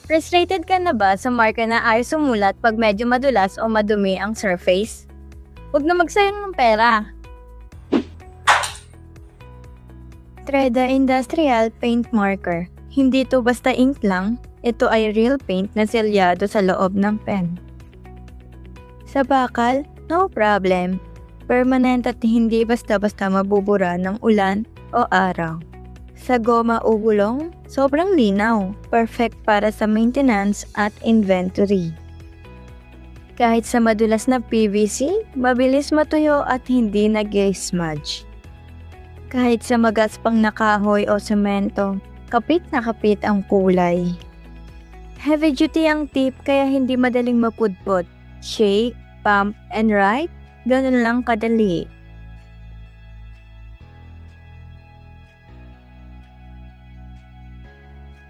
Frustrated ka na ba sa marker na ayaw sumulat pag medyo madulas o madumi ang surface? Huwag na magsayang ng pera. Treda Industrial Paint Marker. Hindi to basta ink lang, ito ay real paint na selyado sa loob ng pen. Sa bakal, no problem. Permanent at hindi basta-basta mabubura ng ulan o araw. Sa goma o gulong, sobrang linaw, perfect para sa maintenance at inventory. Kahit sa madulas na PVC, mabilis matuyo at hindi nag-smudge. Kahit sa magaspang na kahoy o semento, kapit na kapit ang kulay. Heavy duty ang tip kaya hindi madaling mapudpot. Shake, pump, and ride, ganun lang kadali.